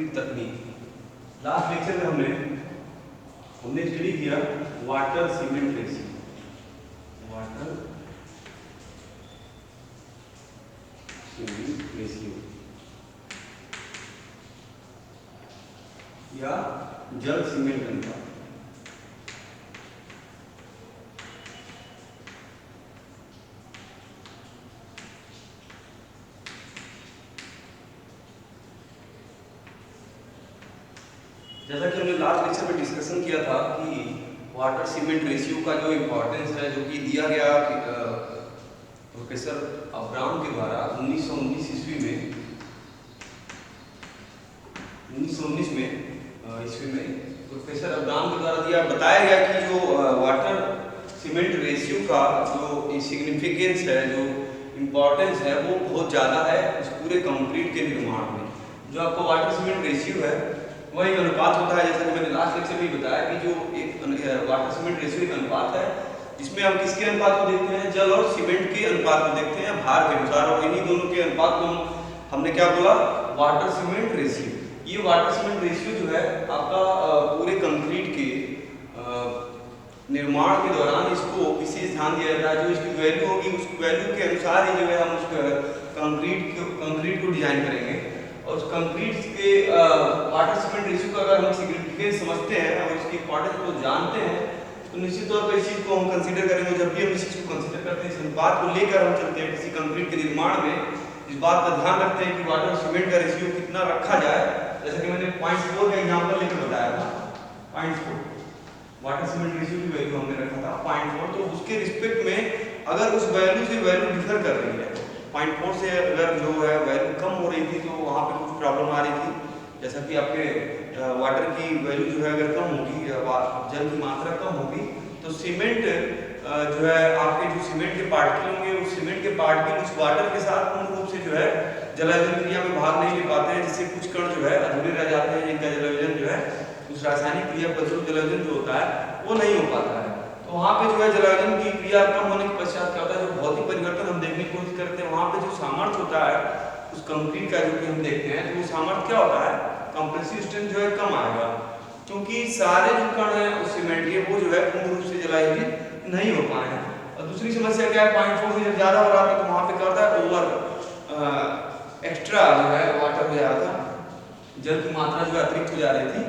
Concrete तकनीक। Last lecture में हमने स्टडी किया water cement ratio. Water cement ratio या जल सीमेंट अनुपात। जैसा कि हमने लास्ट लेक्चर में डिस्कशन किया था कि वाटर सीमेंट रेशियो का जो इम्पोर्टेंस है, जो कि दिया गया प्रोफेसर अब्राम के द्वारा 1919 ईस्वी में प्रोफेसर अब्राम के द्वारा बताया गया कि जो वाटर सीमेंट रेशियो का जो सिग्निफिकेंस है, जो इम्पोर्टेंस है, वो बहुत ज़्यादा है इस पूरे कंक्रीट के निर्माण में। जो आपका वाटर सीमेंट रेशियो है वह एक अनुपात होता है, जैसा कि मैंने लास्ट लेक्चर में बताया कि जो एक वाटर सीमेंट रेशियो एक अनुपात है जिसमें हम किसके अनुपात को देखते हैं, जल और सीमेंट के अनुपात को देखते हैं भार के अनुसार, और इन्हीं दोनों के अनुपात को हमने क्या बोला, वाटर सीमेंट रेशियो। ये वाटर सीमेंट रेशियो जो है आपका पूरे कंक्रीट के निर्माण के दौरान इसको विशेष ध्यान दिया जाता है। जो इसकी वैल्यू होगी उस वैल्यू के अनुसार ही जो है हम उस कंक्रीट को डिजाइन करेंगे। और उस कंक्रीट के वाटर सीमेंट रेशियो का अगर हम सिग्निफिकेंस समझते हैं और इसकी इंपॉर्टेंस को जानते हैं तो निश्चित तौर पर इस चीज़ को हम कंसीडर करेंगे। जब भी हम इस चीज़ को कंसीडर करते हैं, इस अनुपात को लेकर हम चलते हैं किसी कंक्रीट के निर्माण में, इस बात का ध्यान रखते हैं कि वाटर सीमेंट का रेशियो कितना रखा जाए। जैसे कि मैंने 0.4 का एग्जाम्पल लेकर बताया था, 0.4 वाटर सीमेंट रेशियो की वैल्यू हमने रखा था 0.4। तो उसके रिस्पेक्ट में अगर उस वैल्यू से वैल्यू डिफर कर रही है, 0.4 से अगर जो है वैल्यू कम हो रही थी तो वहाँ पे कुछ प्रॉब्लम आ रही थी। जैसा कि आपके वाटर की वैल्यू जो है अगर कम होगी, जल की मात्रा कम होगी, तो सीमेंट जो है आपके जो सीमेंट के पार्टिकल होंगे, उस सीमेंट के पार्टिकल उस वाटर के साथ पूर्ण रूप से जो है जलायन क्रिया में भाग नहीं ले पाते हैं, जिससे कुछ कण जो है अधूरे रह जाते हैं, जिनका जलायन जो है उस रासायनिक क्रिया पर जलायन जो होता है वो नहीं हो पाता है। तो वहाँ पे जो है जलायन की क्रिया कम होने के पश्चात क्या होता है, जो भौतिक परिवर्तन हम देखने की कोशिश करते हैं, वहाँ पे जो सामर्थ्य होता है उस कंक्रीट का जो कि हम देखते हैं, तो वो सामर्थ्य क्या होता है, कंप्रेसिव स्ट्रेंथ जो है कम आएगा, क्योंकि सारे जो कण हैं उस सीमेंट के वो जो है पूर्ण रूप से जलायन नहीं हो पाए हैं। और दूसरी समस्या क्या है, 0.4 से जब ज्यादा हो रहा था तो वहाँ पे क्या होता है, ओवर एक्स्ट्रा जो है वाटर हो जा रहा था, जल की मात्रा जो है अतिरिक्त हो जा रही थी।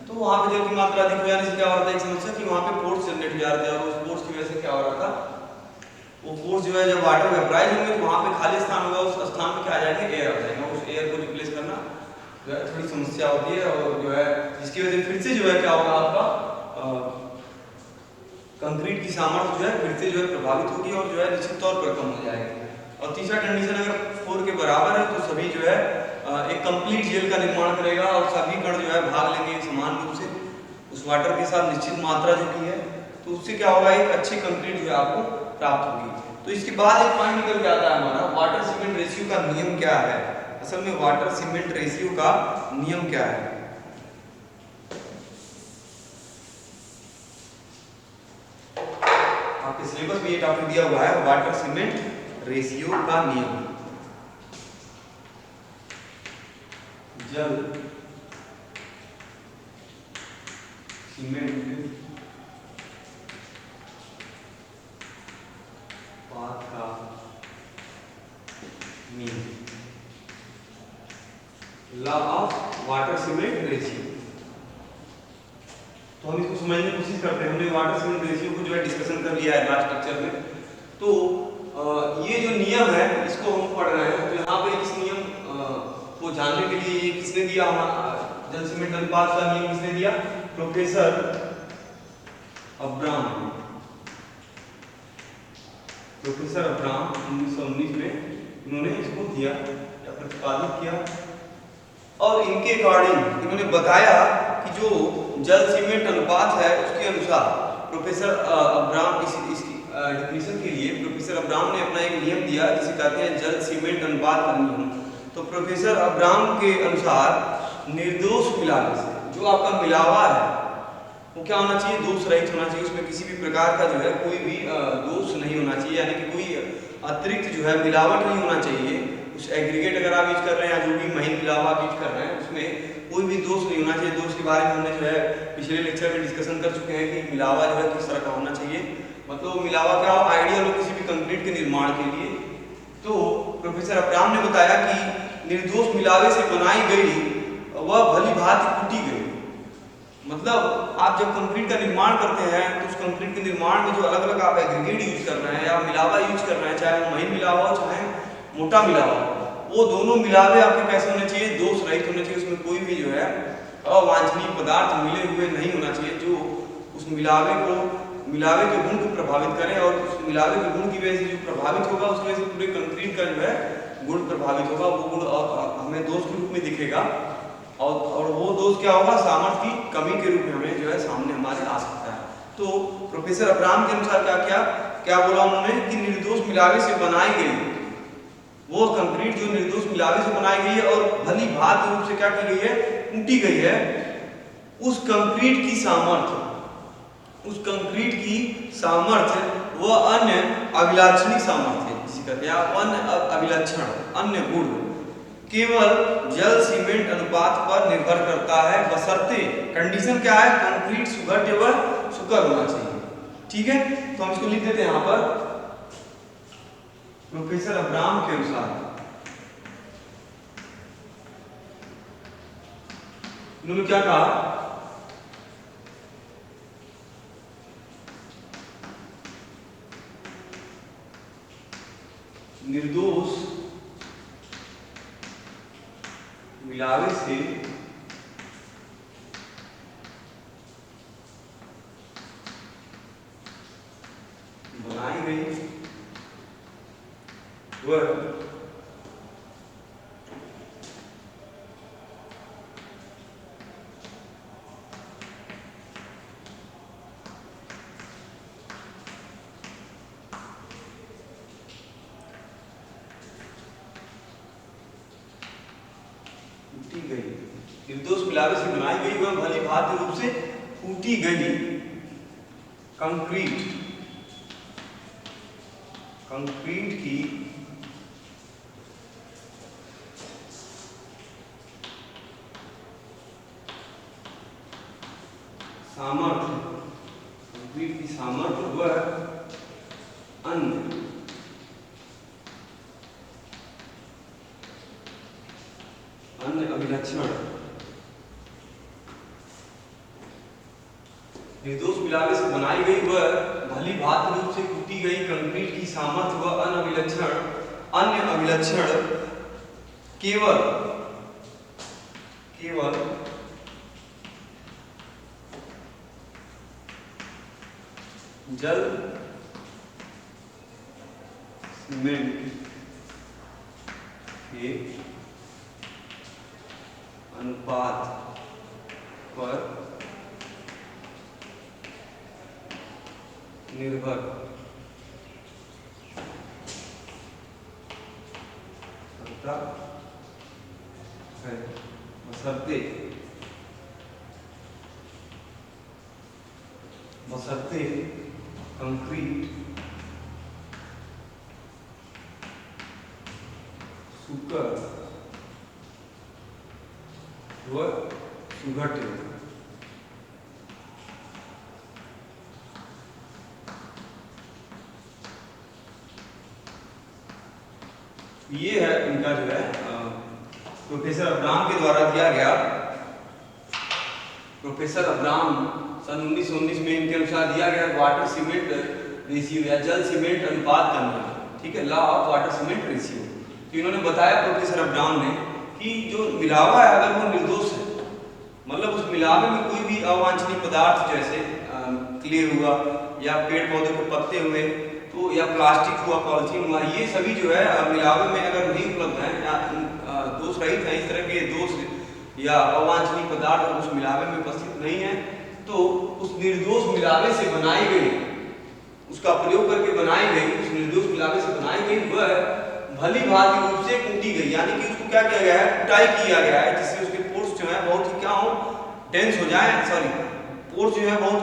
तो वहाँ पे जल की मात्रा अधिक हो जाने से क्या हो रहा था, एक समस्या कि वहाँ पे फोर्स जनरेट हो जा रहे थे, और उस फोर्स की वजह से क्या हो रहा था, वो फोर्स जो है जब वाटर वेपराइज होंगे तो वहाँ पे खाली स्थान होगा, उस स्थान में क्या आ जाएंगे, एयर आ जाएगा। उस एयर को रिप्लेस करना जो है थोड़ी समस्या होती है, और जो है जिसकी वजह से फिर से जो है क्या होगा, आपका कंक्रीट की सामर्थ्य जो है फिर से जो है प्रभावित होगी और जो है निश्चित तौर पर कम हो जाएगी। और तीसरा कंडीशन अगर 4 के बराबर है तो सभी जो है एक कंप्लीट जेल का निर्माण करेगा और सभी कण जो है भाग लेंगे समान रूप से उस वाटर के साथ निश्चित मात्रा जो की है, तो उससे क्या होगा, एक अच्छी कंक्रीट जो है आपको प्राप्त होगी। तो इसके बाद एक पॉइंट निकल के आता है हमारा, वाटर सीमेंट रेशियो का नियम क्या है। असल में वाटर सीमेंट रेशियो का नियम क्या है, आपके सिलेबस में ये टॉपिक दिया हुआ है, वाटर सीमेंट रेशियो का नियम। जल सीमेंट पात का नियम, law of water cement ratio. तो हम इसको समझने की कोशिश करते हैं। हमने वाटर सीमेंट रेशियो को जो है डिस्कशन कर लिया है लास्ट लेक्चर में। तो ये जो नियम है इसको हम पढ़ रहे हैं। तो यहाँ पे इस नियम को जानने के लिए किसने दिया, हमारा जल सीमेंट अनुपात का नियम किसने दिया, प्रोफेसर अब्राम। प्रोफेसर अब्राम 1919 में इन्होंने इसको दिया या प्रतिपादित किया, और इनके अकॉर्डिंग इन्होंने बताया कि जो जल सीमेंट अनुपात है उसके अनुसार प्रोफेसर अब्राम इसकी डेफिनेशन के लिए प्रोफेसर अब्राम ने अपना एक नियम दिया जिसे कहते हैं जल सीमेंट अनुपात का नियम। तो प्रोफेसर अब्राम के अनुसार निर्दोष मिलाने से जो आपका मिलावा है वो क्या होना चाहिए, दोष रहित होना चाहिए, उसमें किसी भी प्रकार का जो है कोई भी दोष नहीं होना चाहिए, यानी कि कोई अतिरिक्त जो है मिलावट नहीं होना चाहिए। उस एग्रीगेट अगर आप यूज कर रहे हैं या जो भी महीन मिलावा आप यूज कर रहे हैं उसमें कोई भी दोष नहीं होना चाहिए। दोष के बारे में हमने जो है पिछले लेक्चर में डिस्कशन कर चुके हैं कि मिलावा जो है किस तरह का होना चाहिए, मतलब मिलावा क्या हो, आइडियल हो किसी भी कंक्रीट के निर्माण के लिए। तो प्रोफेसर अब्राहम ने बताया कि निर्दोष मिलावे से बनाई गई वह भली भांति कूटी गई। मतलब आप जब कंक्रीट का निर्माण करते हैं तो उस कंक्रीट के निर्माण में जो अलग अलग आप एग्रीगेट यूज कर रहे हैं या मिलावा यूज कर रहे हैं, चाहे वो महीन मिलावा हो चाहे मोटा मिलावा हो, वो दोनों मिलावे आपके कैसे होने चाहिए, दोष रहित होने चाहिए। उसमें कोई भी जो है अवांछनीय पदार्थ मिले हुए नहीं होना चाहिए जो उस मिलावे के गुण को प्रभावित करें, और उस मिलावे के गुण की वजह से जो प्रभावित होगा उसकी वजह से पूरे कंक्रीट का जो है गुण प्रभावित होगा। वो गुण हमें दोष के रूप में दिखेगा, और वो दोष क्या होगा, सामर्थ्य की कमी के रूप में हमें जो है सामने हमारे आ सकता है। तो प्रोफेसर अब्राहम के अनुसार क्या बोला उन्होंने कि निर्दोष मिलावे से बनाई गई वो कंक्रीट जो निर्दोष मिलावे से बनाई गई है और भली भांति रूप से क्या की गई है, कूटी गई है, उस कंक्रीट की सामर्थ्य वह अन्य अभिलाक्षणिक सामर्थ्य जिसे कहते हैं अन्य अभिलक्षण अन्य गुण केवल जल सीमेंट अनुपात पर निर्भर करता है, बशर्ते कंडीशन क्या है, कंक्रीट सुघट्य व सुकर होना चाहिए। ठीक है, तो हम इसको लिख देते हैं यहां पर। प्रोफेसर अब्राहम के अनुसार उन्होंने क्या कहा, निर्दोष मिलावे से बनाई गई वह निर्दोष मिलावे से बनाई गई वह भली भांति रूप से कूटी गई कंक्रीट की सामर्थ्य वह अन्य अभिलक्षण निर्दोष मिलावे से बनाई गई वह भली भांति रूप से कूटी गई कंक्रीट की सामर्थ्य व अन्य अभिलक्षण केवल जल सीमेंट के अनुपात पर निर्भर करता है, बशर्ते कंक्रीट सुकर व सुघट्य ये है इनका जो है प्रोफेसर अब्राहम के द्वारा दिया गया। प्रोफेसर अब्राहम सन 1919 में इनके अनुसार दिया गया वाटर सीमेंट रेशियो या जल सीमेंट अनुपात का नियम, ठीक है, law of water cement ratio. तो इन्होंने बताया प्रोफेसर अब्राहम ने कि जो मिलावा है अगर वो निर्दोष है, मतलब उस मिलावे में कोई भी अवांछनीय पदार्थ जैसे क्ले हुआ या पेड़ पौधे के पत्ते हुए तो या प्लास्टिक हुआ, पॉलिथीन हुआ, ये सभी जो है मिलावे में अगर नहीं उपलब्ध है या दोष रहित है, इस तरह के दोष या अवांछनीय पदार्थ उस मिलावे में उपस्थित नहीं है, तो उस निर्दोष मिलावे से बनाई गई, उसका प्रयोग करके बनाई गई, उस निर्दोष मिलावे से बनाई गई वह भली भांति रूप से कूटी गई, यानी कि उसको क्या किया गया है, कुटाई किया गया है, जिससे उसके पोर्स जो है बहुत ही क्या हो, डेंस हो जाए, सॉरी पोर्स जो है बहुत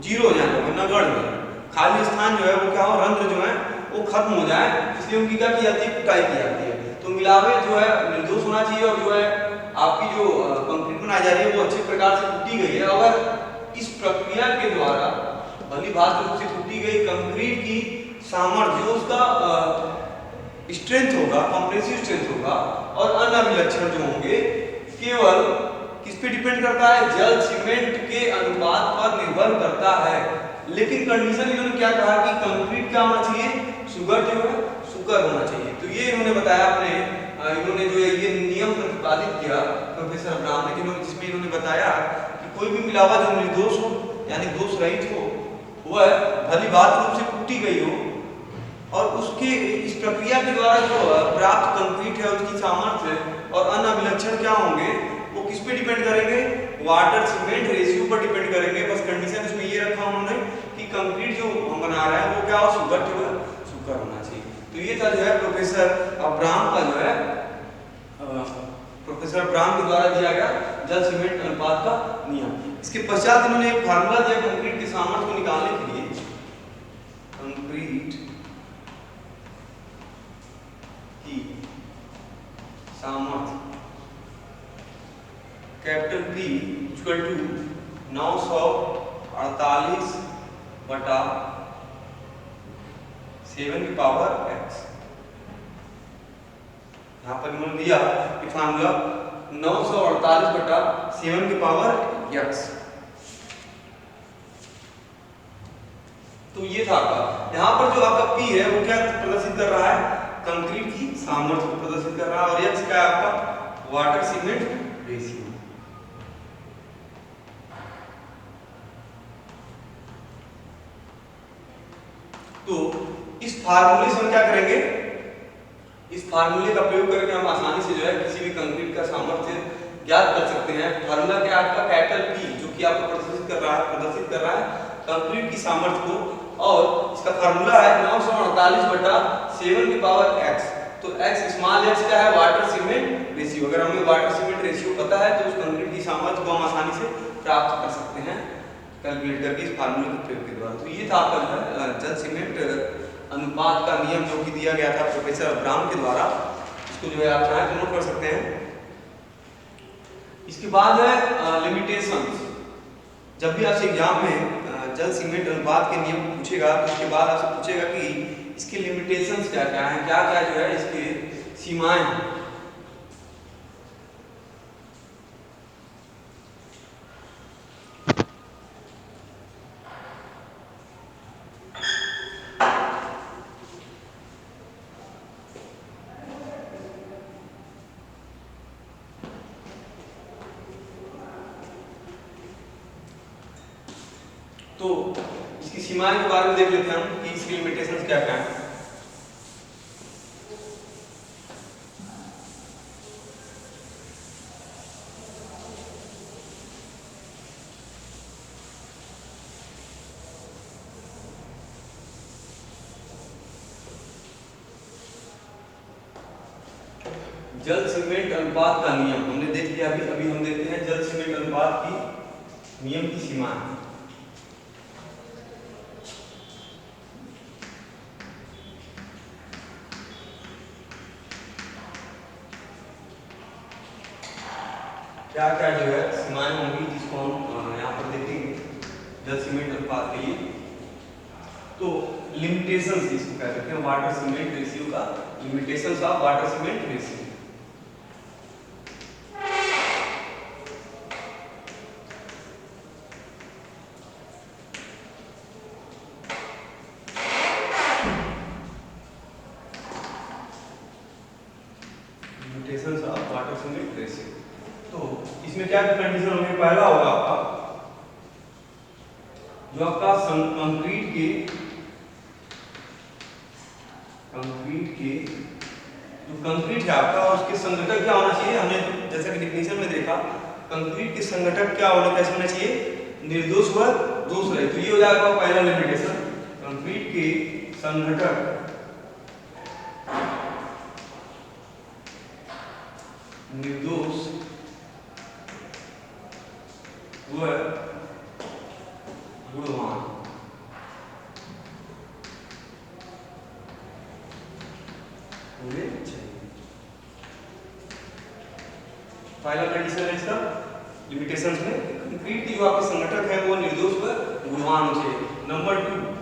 जीरो हो जाए, नगण्य हो जाए, खाली स्थान जो है वो क्या हो, रंध्र जो है वो खत्म हो जाए, इसलिए उनकी क्या की जाती है, कुटाई की जाती है। तो मिलावे जो है निर्दोष होना चाहिए, और जो है आपकी जो कंक्रीट बनाई जा रही है वो अच्छे प्रकार से टूटी गई है, अगर इस प्रक्रिया के द्वारा भली भांति रूप से टूटी गई कंक्रीट की सामर्थ्य जो उसका स्ट्रेंथ होगा, कंप्रेसिव स्ट्रेंथ होगा और अन्य अभिलक्षण जो होंगे केवल किस पे डिपेंड करता है, जल सीमेंट के अनुपात पर निर्भर करता है। लेकिन कंडीशन इन्होंने क्या कहा कि कंक्रीट क्या होना चाहिए, सुगर जो है सुकर होना चाहिए। तो ये इन्होंने बताया अपने इन्होंने जो है ये नियम प्रतिपादित किया प्रोफेसर अब्राहम ने, जिसमें इन्होंने बताया कि कोई भी मिलावा जो निर्दोष हो यानी दोष रहित हो वह भली भांति रूप से टूटी गई हो और उसके इस प्रक्रिया के द्वारा जो प्राप्त कंक्रीट है उसकी सामर्थ्य और अन्य अभिलक्षण क्या होंगे वो किस पे डिपेंड करेंगे, वाटर सीमेंट रेशियो पर डिपेंड करेंगे। बस कंडीशन इसमें ये रखा उन्होंने कि कंक्रीट जो हम बना रहे हैं वो क्या हो, सुगर जो है सुकर होना चाहिए। तो ये था जो है प्रोफेसर अब्राहम का जो है प्रोफेसर अब्राहम के द्वारा दिया गया जल सीमेंट अनुपात का नियम। इसके पश्चात इन्होंने एक फार्मूला दिया कंक्रीट के सामर्थ्य को निकालने के लिए। कंक्रीट की सामर्थ्य कैपिटल P इक्वल टू 948 बटा 7 की पावर x। यहाँ पर इन्होंने दिया कि फार्मूला 948 बटा 7 की पावर x। तो ये था आपका, यहाँ पर जो आपका P है वो क्या प्रदर्शित कर रहा है, कंक्रीट की सामर्थ्य को प्रदर्शित कर रहा है, और x क्या है आपका, वाटर सीमेंट रेशियो। तो इस फार्मूले से हम क्या करेंगे, इस फार्मूले का प्रयोग करके हम आसानी से जो है किसी भी कंक्रीट का सामर्थ्य ज्ञात कर सकते हैं। फार्मूला क्या आपका, कैपिटल P जो कि आपको प्रदर्शित कर रहा है कंक्रीट की सामर्थ्य को, और इसका फार्मूला है 948 बटा 7 की पावर x। तो x स्मॉल x क्या है, वाटर सीमेंट रेशियो। अगर हमें वाटर सीमेंट रेशियो पता है तो उस कंक्रीट की सामर्थ्य को हम आसानी से प्राप्त कर सकते हैं कैलकुलेटर के इस फार्मूले के प्रयोग के द्वारा। तो ये था आपका जो है जल सीमेंट अनुपात का नियम जो कि दिया गया था प्रोफेसर अब्राहम के द्वारा। इसको जो है आप चाहें तो नोट कर सकते हैं। इसके बाद है लिमिटेशंस। जब भी आपसे एग्जाम में जल सीमेंट अनुपात के नियम पूछेगा तो उसके बाद आपसे पूछेगा कि इसके लिमिटेशंस क्या क्या हैं, क्या क्या जो है इसके सीमाएं हैं। तो इसकी सीमाएं के बारे में देख लेते हैं हम कि इसकी लिमिटेशंस क्या क्या हैं। जल सीमेंट अनुपात का नियम हमने देख लिया। अभी हम देखते हैं जल सीमेंट अनुपात की नियम की सीमाएं। क्या क्या जो है सीमाएं होंगी जिसको हम यहाँ पर देखेंगे जल सीमेंट अनुपात के लिए। तो लिमिटेशंस इसको कह सकते हैं वाटर सीमेंट रेशियो का, limitations of water cement ratio. Limitations of water cement ratio. तो इसमें क्या कंडीशन होंगे, पहला होगा आपका जो आपका कंक्रीट के जो कंक्रीट है आपका उसके संघटक क्या होना चाहिए। हमने जैसा कि डिफिनीशन में देखा कंक्रीट के संघटक क्या कैसे होना चाहिए, निर्दोष व दोष रहित। तो ये हो जाएगा पहला लिमिटेशन, कंक्रीट के संघटक निर्दोष व गुणवान। पहला कंडीशन है इसका लिमिटेशंस में कंक्रीट जो आपके संगठक है वो निर्दोष व गुणवान हो चाहिए। नंबर 2